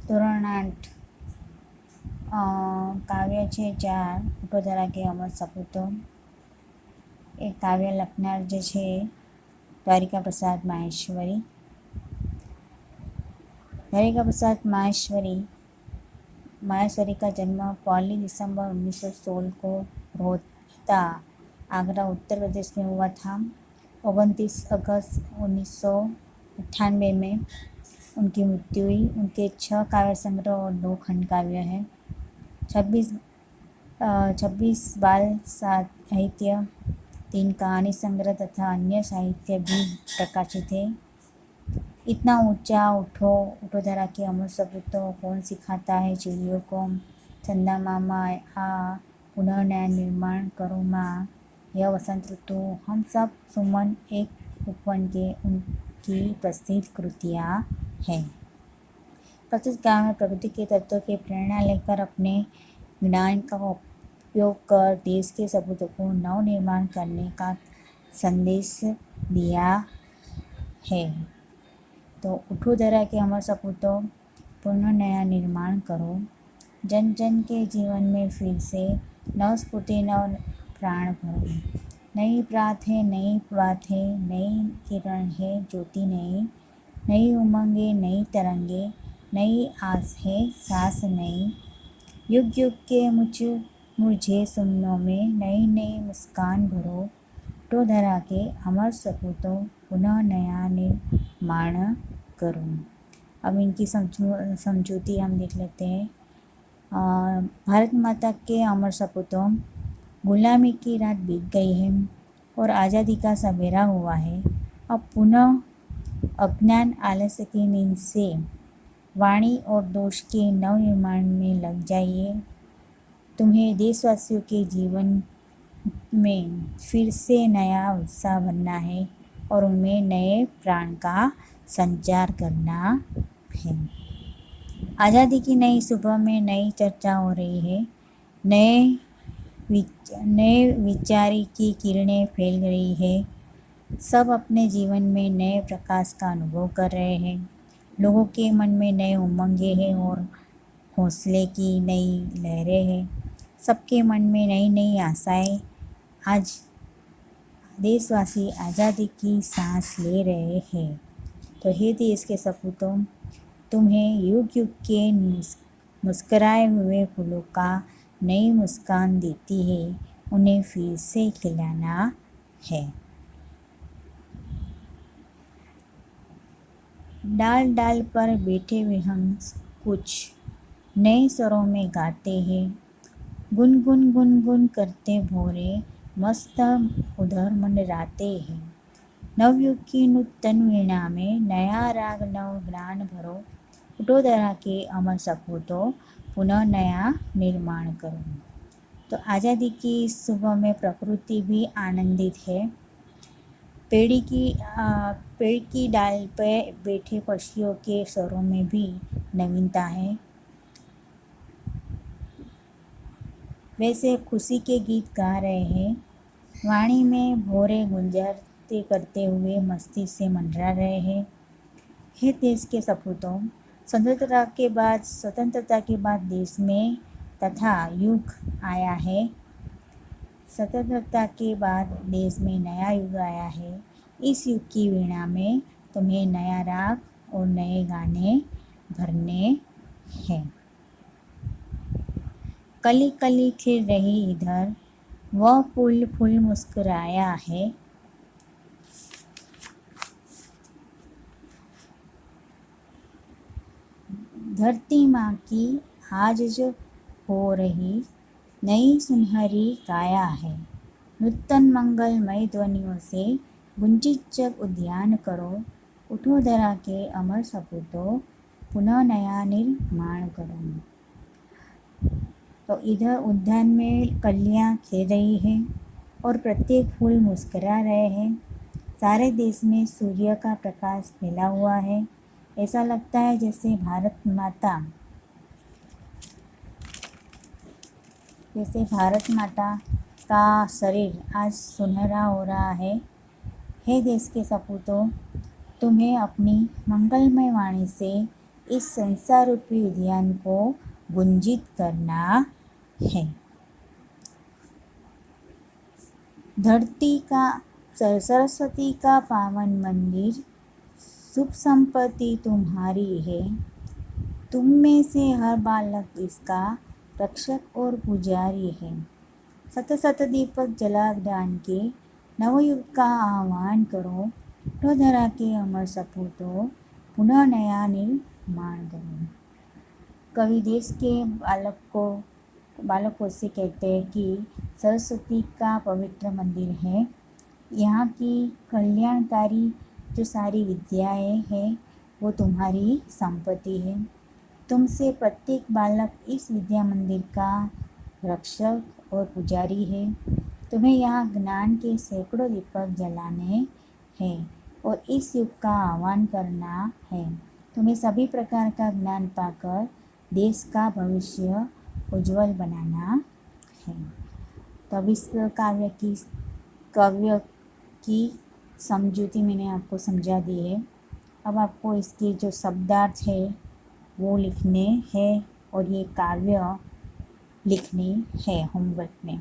ધોરણ 8 કાવ્ય છે 4 ઉઠોધરા કે અમર સપૂતો. એ કાવ્ય લખનાર જે છે દ્વારિકા પ્રસાદ માહેશ્વરી. દ્વાरिका प्रसाद माहेश्वरी का जन्म 1 दिसंबर 1916 को रोहता, आगरा, उत्तर प्रदेश में हुआ था। 29 अगस्त 1998 में उनकी मृत्यु हुई। उनके 6 काव्य संग्रह और 2 खंड काव्य हैं। 26 बाल साहित्य, 3 कहानी संग्रह तथा अन्य साहित्य भी प्रकाशित है। इतना ऊंचा उठोधरा के अमर सपूतो, कौन सिखाता है चिड़ियों को, चंदा मामा, आ पुनः नया निर्माण करो माँ, यह वसंत ऋतु, हम सब, सुमन, एक उपवन के उनकी प्रसिद्ध कृतियाँ हैं। प्रस्तुत काव्य में प्रकृति के तत्वों की प्रेरणा लेकर अपने ज्ञान का उपयोग कर देश के सपूतों को नव निर्माण करने का संदेश दिया है। तो उठोधरा के अमर सपूतों, पुनः नया निर्माण करो। जन जन के जीवन में फिर से नव स्फूर्ति, नव प्राण भरो। नई प्रात है, नई बात है, नई किरण है, ज्योति नई, नई उमंगे, नई तरंगे, नई आस है, सांस नई। युग युग के मुझे सुमनों में नई नई मुस्कान भरो। उठोधरा के अमर सपूतों, पुनः नया निर्माण करो। अब इनकी समझौती हम देख लेते हैं। भारत माता के अमर सपूतों, गुलामी की रात बीत गई है और आज़ादी का सवेरा हुआ है। अब पुनः अज्ञान आलस्य की नींद से वाणी और दोष के नव निर्माण में लग जाइए। तुम्हें देशवासियों के जीवन में फिर से नया उत्साह भरना है और उनमें नए प्राण का संचार करना है। आज़ादी की नई सुबह में नई चर्चा हो रही है। नए विचारी की किरणें फैल रही है। सब अपने जीवन में नए प्रकाश का अनुभव कर रहे हैं। लोगों के मन में नए उमंगे हैं और हौसले की नई लहरें हैं। सबके मन में नई नई आशाएं। आज देशवासी आज़ादी की सांस ले रहे हैं। तो हे देश के सपूतों, तुम्हें युग युग के मुस्कराए हुए फूलों का नई मुस्कान देती है, उन्हें फिर से खिलाना है। डाल डाल पर बैठे विहंग कुछ नए स्वरों में गाते हैं। गुन गुन गुन गुन करते भोरे मस्त उधर मंडराते हैं। नवयुग की नूतन वीणा में नया राग नव ज्ञान भरो। उठोधरा के अमर सपूतों, पुनः नया निर्माण करो। तो आज़ादी की इस सुबह में प्रकृति भी आनंदित है। पेड़ की डाल पर बैठे पक्षियों के स्वरों में भी नवीनता है। वैसे खुशी के गीत गा रहे हैं। वाणी में भोरे गुंजरते करते हुए मस्ती से मंडरा रहे हैं। हे देश के सपूतों, स्वतंत्रता के बाद देश में तथा युग आया है। स्वतंत्रता के बाद देश में नया युग आया है। इस युग की वीणा में तुम्हें नया राग और नए गाने भरने हैं। कली कली खिल रही इधर, वह फूल फूल मुस्कुराया है। धरती माँ की आज जो हो रही नई सुनहरी काया है। नूतन मंगलमय ध्वनियों से गुंजित जग उद्यान करो। उठोधरा के अमर सपूतों, पुनः नया निर्माण करो। तो इधर उद्यान में कलियाँ खिल रही हैं और प्रत्येक फूल मुस्कुरा रहे हैं। सारे देश में सूर्य का प्रकाश फैला हुआ है। ऐसा लगता है जैसे भारत माता का शरीर आज सुनहरा हो रहा है। हे देश के सपूतों, तुम्हें अपनी मंगलमय वाणी से इस संसार रूपी उद्यान को गुंजित करना है। धरती का सरस्वती का पावन मंदिर, सुख संपत्ति तुम्हारी है। तुम में से हर बालक इसका रक्षक और पुजारी है। सत सत दीपक जला दान के नवयुग का आह्वान करो। उठो धरा के अमर सपूतों, पुनः नया निर्माण करो। कवि देश के बालकों से कहते हैं कि सरस्वती का पवित्र मंदिर है। यहाँ की कल्याणकारी जो सारी विद्याएं हैं वो तुम्हारी संपत्ति है। तुमसे प्रत्येक बालक इस विद्या मंदिर का रक्षक और पुजारी है। तुम्हें यहाँ ज्ञान के सैकड़ों दीपक जलाने हैं और इस युग का आह्वान करना है। तुम्हें सभी प्रकार का ज्ञान पाकर देश का भविष्य उज्जवल बनाना है। तब इस काव्य की समझूती मैंने आपको समझा दी है। अब आपको इसके जो शब्दार्थ है वो लिखने हैं और ये काव्य लिखनी है होमवर्क में।